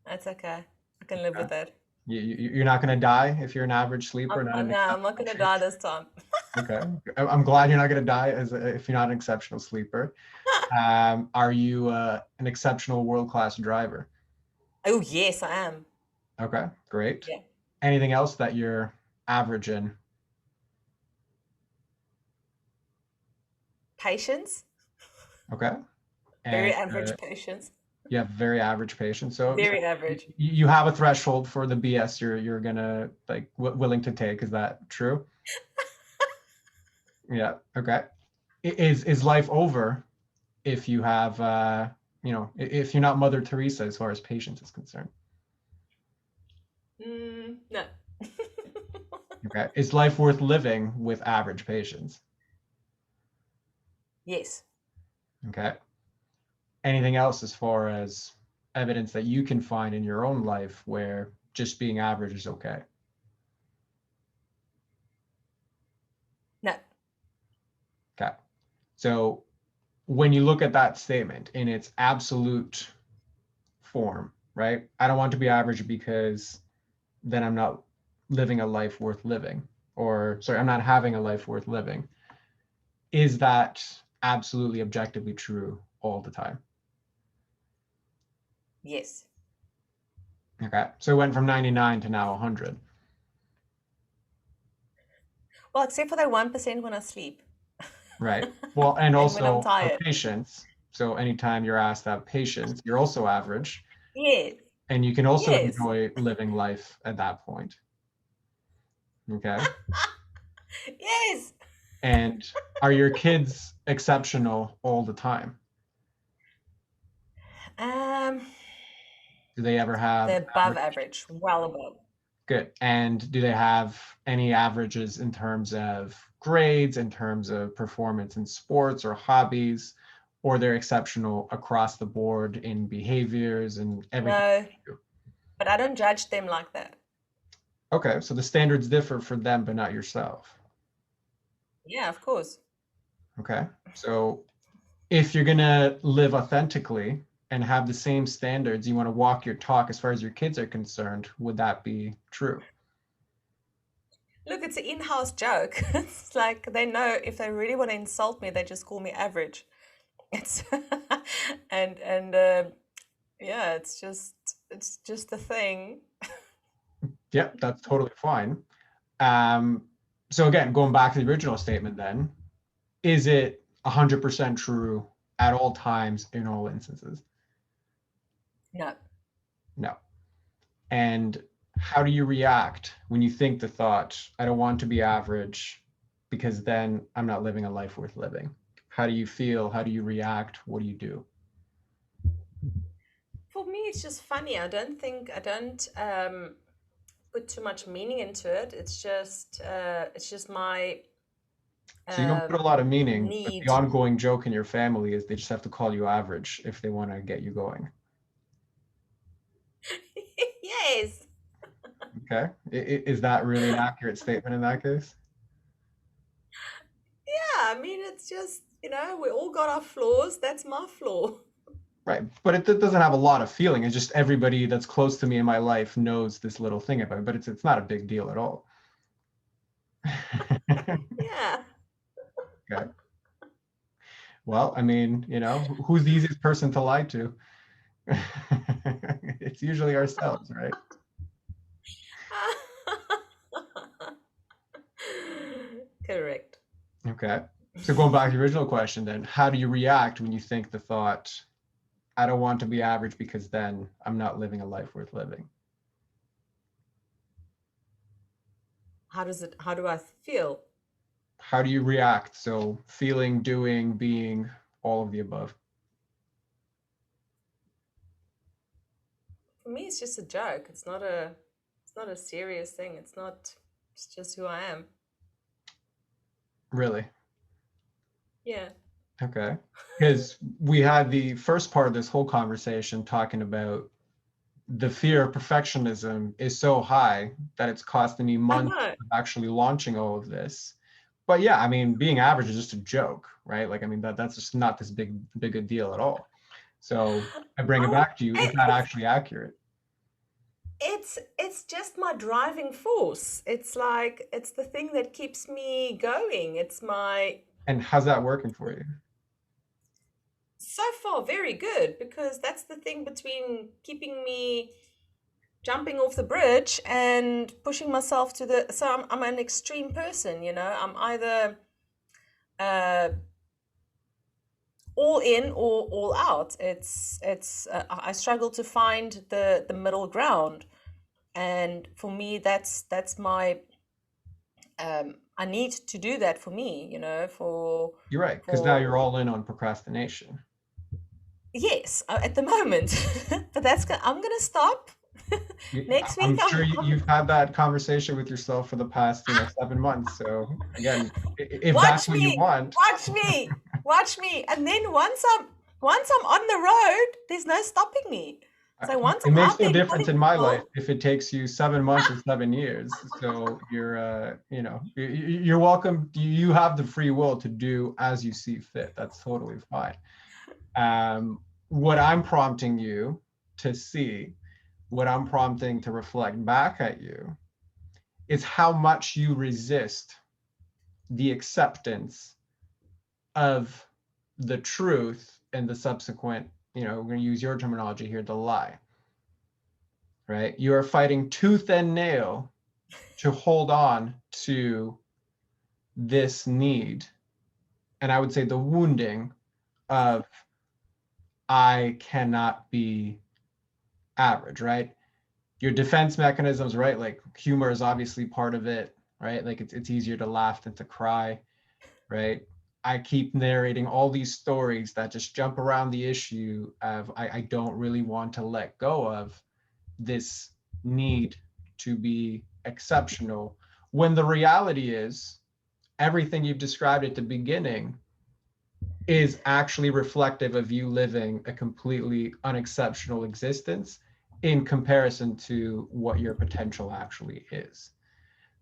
That's okay. I can live Okay. with that. You're not going to die if you're an average sleeper, not an No, I'm not exceptional gonna sleeper. die this time. Okay. I'm glad you're not going to die if you're not an exceptional sleeper. Are you an exceptional world-class driver? Oh yes, I am. Okay, great. Yeah. Anything else that you're average in? Patience. Okay. Very And average patience. you have very average patience. So Very average. you have a threshold for the BS you're gonna like willing to take. Is that true? Yeah. Okay. Is life over if you have if you're not Mother Teresa as far as patience is concerned? No. Okay. Is life worth living with average patience? Yes. Okay. Anything else as far as evidence that you can find in your own life where just being average is okay? No. Okay. So when you look at that statement in its absolute form, right? I don't want to be average because then I'm not living a life worth living, or sorry, I'm not having a life worth living. Is that absolutely objectively true all the time? Yes. Okay. So it went from 99 to now 100. Well, except for that 1% when I sleep. Right. Well, and And when I'm also for tired. patience. So anytime you're asked to have patience, you're also average, Yes. and you can also Yes. enjoy living life at that point. Okay. Yes. And are your kids exceptional all the time? Um, Do they ever have they're above average? average, well above. Good. And do they have any averages in terms of grades, in terms of performance in sports or hobbies, or they're exceptional across the board in behaviors and everything No, they do? but I don't judge them like that. Okay, so the standards differ for them, but not yourself. Yeah, of course. Okay, so if you're gonna live authentically and have the same standards, you want to walk your talk as far as your kids are concerned, would that be true? Look, it's an in-house joke. It's like they know if they really want to insult me, they just call me average. It's and yeah, it's just a thing. Yep, that's totally fine. Um, so again, going back to the original statement then, is it 100% true at all times in all instances? No. No. And how do you react when you think the thought, I don't want to be average because then I'm not living a life worth living? How do you feel? How do you react? What do you do? For me, it's just funny. I don't put too much meaning into it. It's just my So you don't put um, a lot of meaning, but the need. ongoing joke in your family is they just have to call you average if they want to get you going. Yes. Okay. Is that really an accurate statement in that case? Yeah, I mean, it's just, we all got our flaws. That's my flaw. Right. But it doesn't have a lot of feeling. It's just everybody that's close to me in my life knows this little thing about it, but it's not a big deal at all. Yeah. Okay. Well, I mean, who's the easiest person to lie to? It's usually ourselves, right? Correct. Okay. So going back to the original question then, how do you react when you think the thought, I don't want to be average because then I'm not living a life worth living? How do I feel? How do you react? So feeling, doing, being, all of the above. For me, it's just a joke. It's not a serious thing. It's just who I am. Really? Yeah. Okay. Because we had the first part of this whole conversation talking about the fear of perfectionism is so high that it's costing me I months know. of actually launching all of this. But yeah, I mean, being average is just a joke, right? Like, I mean, that's just not this big a deal at all. So I bring it Oh, back to you. Is that actually accurate? it's just my driving force. It's like it's the thing that keeps me going. It's my And how's that working for you? so far very good because that's the thing between keeping me jumping off the bridge and pushing myself to the so I'm an extreme person. I'm either uh all in or all out. I struggle to find the middle ground, and for me that's my I need to do that for me, You're right, because now for you're all in on procrastination. yes, at the moment. But I'm gonna stop. Next week I'm sure you've had that conversation with yourself for the past, 7 months. So again, if that's watch what you me, want, watch me, watch me, and then once I'm on the road, there's no stopping me. So once it I'm makes out no there difference telling in my life people, if it takes you 7 months or 7 years. So you're welcome. You have the free will to do as you see fit. That's totally fine. What I'm prompting you to see, what I'm prompting to reflect back at you, is how much you resist the acceptance of the truth and the subsequent, we're going to use your terminology here, the lie, right? You are fighting tooth and nail to hold on to this need. And I would say the wounding of, I cannot be average, right? Your defense mechanisms, right? Like humor is obviously part of it, right? Like it's easier to laugh than to cry, right? I keep narrating all these stories that just jump around the issue of, I don't really want to let go of this need to be exceptional. When the reality is, everything you've described at the beginning is actually reflective of you living a completely unexceptional existence in comparison to what your potential actually is.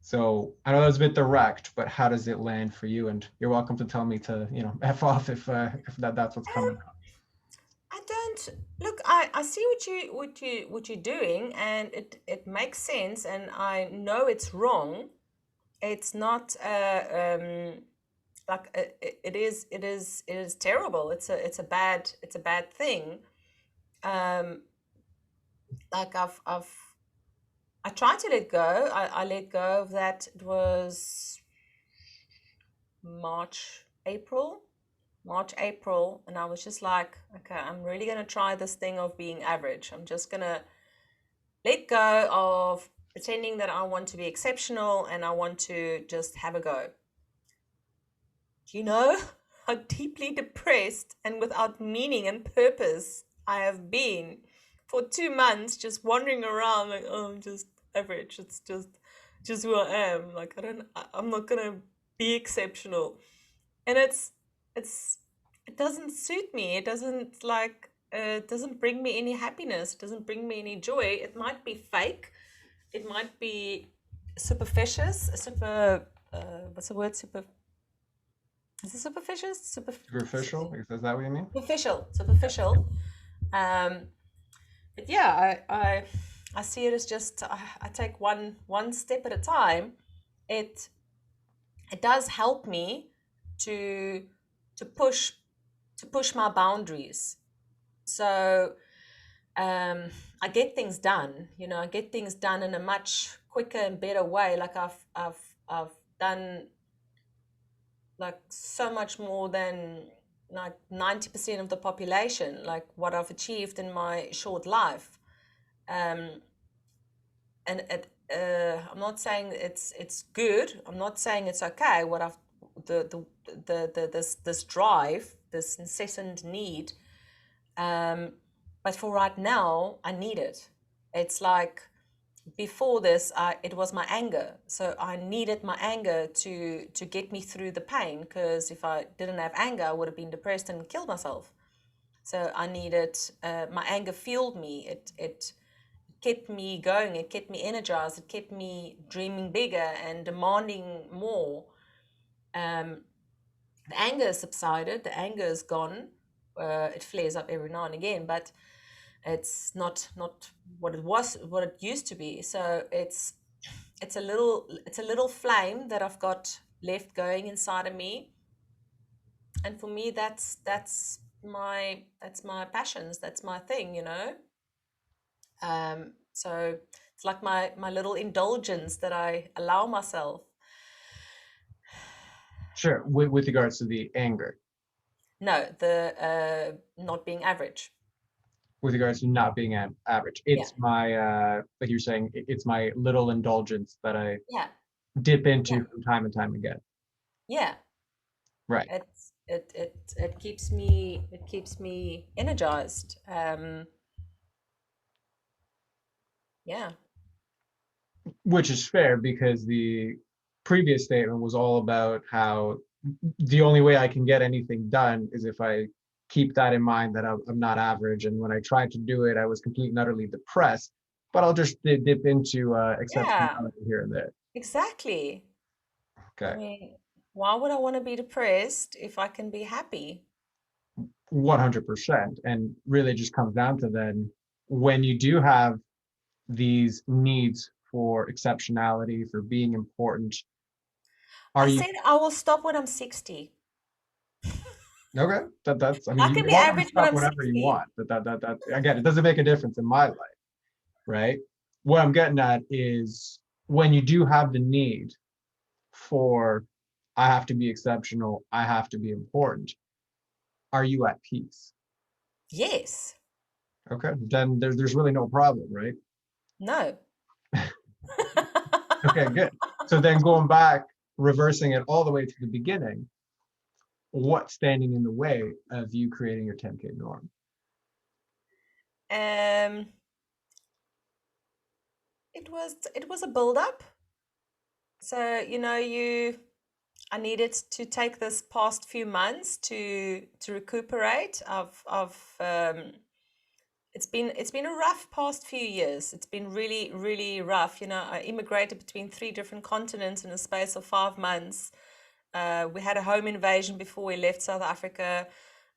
So I know that was a bit direct, but how does it land for you? And you're welcome to tell me to, f off if that's what's coming up. I don't look. I see what you're doing, and it makes sense, and I know it's wrong. It's not like it is terrible. It's a bad thing. Um, like I tried to let go. I let go of that. It was March, April, April, and I was just like, okay, I'm really gonna try this thing of being average. I'm just gonna let go of pretending that I want to be exceptional and I want to just have a go. You know how deeply depressed and without meaning and purpose I have been for 2 months, just wandering around like, oh, I'm just average. It's just who I am. Like I'm not gonna be exceptional. And it's it doesn't suit me. It doesn't it doesn't bring me any happiness. It doesn't bring me any joy. It might be fake. It might be superficious, super what's the word? Is it superficious? Superficial? Is that what you mean? Superficial. Um, but yeah, I see it as just I take one step at a time. It it does help me to to push to push my boundaries. So I get things done. You know, I get things done in a much quicker and better way. Like I've done like so much more than like 90% of the population, like what I've achieved in my short life. Um, and I'm not saying it's good. I'm not saying it's okay. What I've the this drive, this incessant need. But for right now, I need it. It's like before this, it was my anger. So I needed my anger to get me through the pain. Because if I didn't have anger, I would have been depressed and killed myself. So I needed my anger fueled me. It kept me going. It kept me energized. It kept me dreaming bigger and demanding more. Um, the anger has subsided. The anger is gone. It flares up every now and again, but it's not what it was, what it used to be. So it's a little flame that I've got left going inside of me, and for me that's my passions. That's my thing, you know. So it's like my little indulgence that I allow myself. Sure. With regards to the anger, No, the not being average. with regards to not being average, Yeah, it's my like you're saying, it's my little indulgence that I yeah, dip yeah, into from time and time again. yeah. Right. It keeps me energized. Yeah. Which is fair because the previous statement was all about how the only way I can get anything done is if I keep that in mind that I'm not average. And when I tried to do it, I was completely and utterly depressed. But I'll just dip into Yeah, exceptionality here and there. exactly. I Okay. mean, why would I want to be depressed if I can be happy? 100%. And really just comes down to then when you do have these needs for exceptionality, for being important, I are you said I will stop when I'm 60. okay? That's I mean I you're can be welcome to average when stop I'm whenever you 60. want. That again, it doesn't make a difference in my life, right? What I'm getting at is when you do have the need for I have to be exceptional, I have to be important, are you at peace? Yes. Okay, then there's really no problem, right? No. Okay, good. So then going back, reversing it all the way to the beginning, what's standing in the way of you creating your 10K norm? Um, it was a build up. So, you know, I needed to take this past few months to recuperate. It's been a rough past few years. It's been really, really rough. You know, I immigrated between three different continents in a space of 5 months. We had a home invasion before we left South Africa.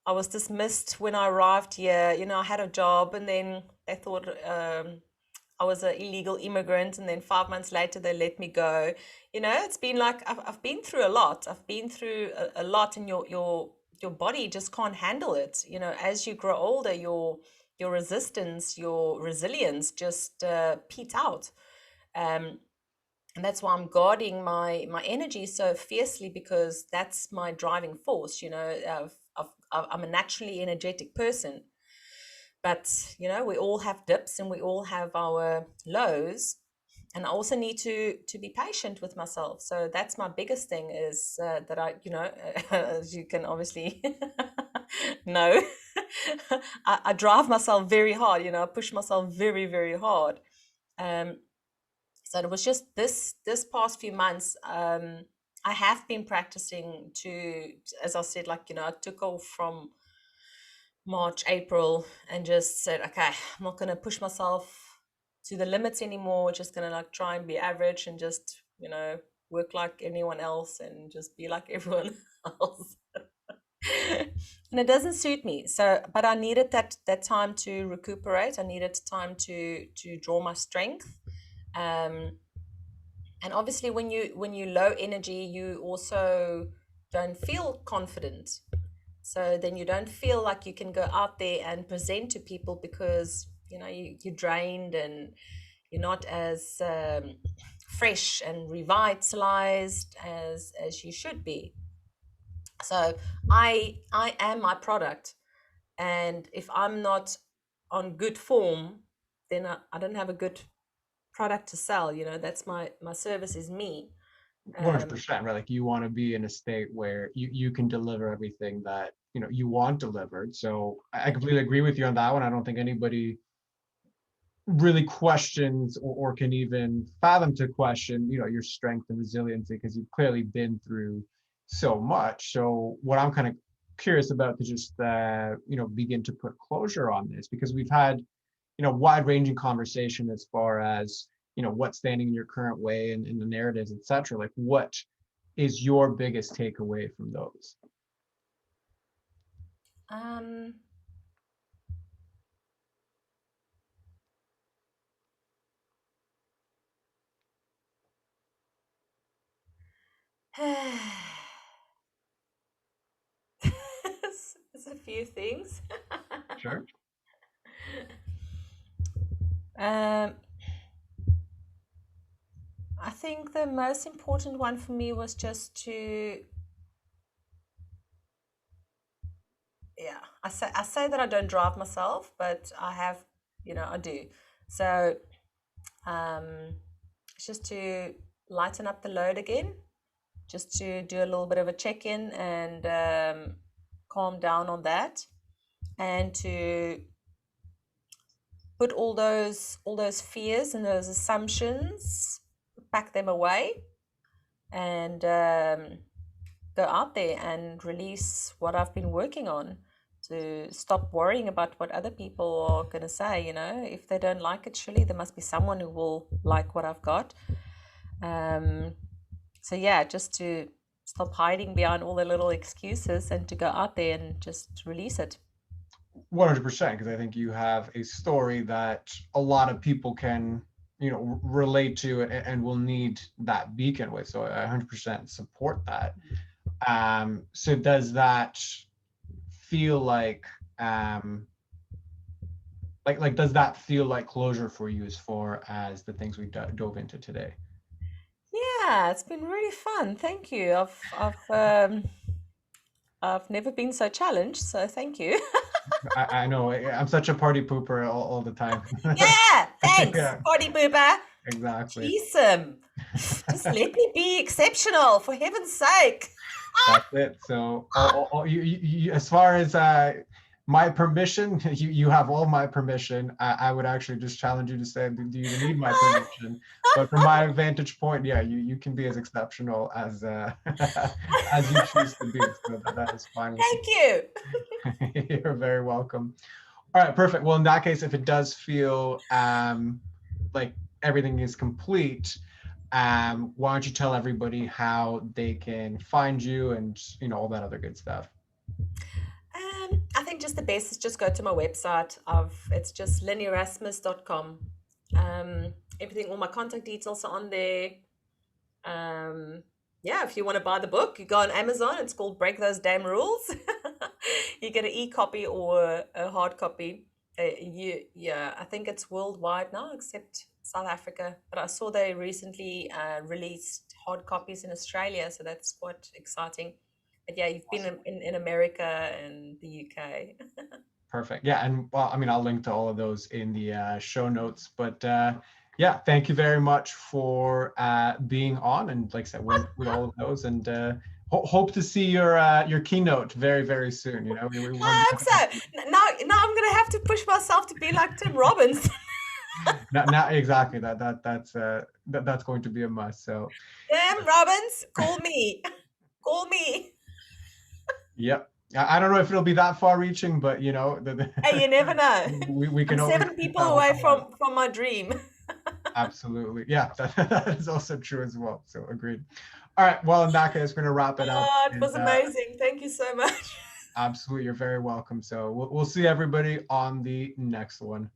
I was dismissed when I arrived here. You know, I had a job, and then they thought I was an illegal immigrant, and then 5 months later they let me go. It's been like I've been through a lot. I've been through a lot, and your body just can't handle it. As you grow older, your resistance, your resilience just peat out. Um, and that's why I'm guarding my energy so fiercely, because that's my driving force. I'm a naturally energetic person, but we all have dips and we all have our lows, and I also need to be patient with myself. So that's my biggest thing, is that I, as you can obviously know, I drive myself very hard. I push myself very, very hard. Um, so it was just this past few months. I have been practicing to, as I said, like, I took off from March, April, and just said, okay, I'm not going to push myself to the limits anymore. Just going to like try and be average, and just, work like anyone else, and just be like everyone else. And it doesn't suit me. So, but I needed that time to recuperate. I needed time to draw my strength. Um, and obviously when you low energy, you also don't feel confident. So then you don't feel like you can go out there and present to people, because you're drained, and you're not as fresh and revitalized as you should be. So I am my product, and if I'm not on good form, then I don't have a good product to sell. That's my service is me. um 100%, right? Like you want to be in a state where you can deliver everything that you want delivered. So I completely agree with you on that one. I don't think anybody really questions or can even fathom to question your strength and resiliency, because you've clearly been through so much. So what I'm kind of curious about to just begin to put closure on this, because we've had wide ranging conversation as far as what's standing in your current way and in the narratives, etc. Like, what is your biggest takeaway from those? um it's a few things. Sure. um I think the most important one for me was just to, yeah, I say that I don't drive myself, but I have, I do. So it's just to lighten up the load again, just to do a little bit of a check-in, and calm down on that, and to put all those fears and those assumptions, pack them away, and go out there and release what I've been working on, to stop worrying about what other people are going to say. If they don't like it, surely there must be someone who will like what I've got. Um, so yeah, just to stop hiding behind all the little excuses, and to go out there and just release it. 100%, because I think you have a story that a lot of people can relate to, and will need that beacon with. So I 100% support that. So does that feel um does that feel like closure for you as far as the things we dove into today? Yeah, it's been really fun. Thank you. I've never been so challenged, so thank you. I know, I'm such a party pooper all the time. Yeah, thanks, Yeah, party pooper. exactly. Jeez, just let me be exceptional, for heaven's sake. That's it. So as far as my permission, you have all my permission. I would actually just challenge you to say, do you even need my permission? But from my vantage point, yeah, you can be as exceptional as as you choose to be. So that is fine with Thank you. me. You're very welcome. All right, perfect. Well, in that case, if it does feel like everything is complete, why don't you tell everybody how they can find you and all that other good stuff? I think just the best is just go to my website. It's just lynerasmus.com. Everything, all my contact details are on there. Um, yeah, if you want to buy the book, you go on Amazon. It's called Break Those Damn Rules. You get an e-copy or a hard copy. Yeah, I think it's worldwide now, except South Africa. But I saw they recently released hard copies in Australia, so that's quite exciting. But yeah, you've been Awesome. in America and the UK. Perfect. Yeah, and well, I mean, I'll link to all of those in the show notes. But yeah, thank you very much for being on, and like I said, with all of those, and hope to see your keynote very, very soon. You know, we're I hope so. Now I'm gonna have to push myself to be like Tim Robbins. not exactly that's going to be a must. So, Tim Robbins, call me. Call me. yep. I don't know if it'll be that far reaching, but you know, Hey, you never know. we I'm can always seven keep people that one away alive. from my dream. Absolutely. Yeah, that is also true as well. So agreed. All right. Well, in that case, we're going to wrap it up. Oh, it And was amazing. Thank you so much. absolutely, you're very welcome. So we'll see everybody on the next one.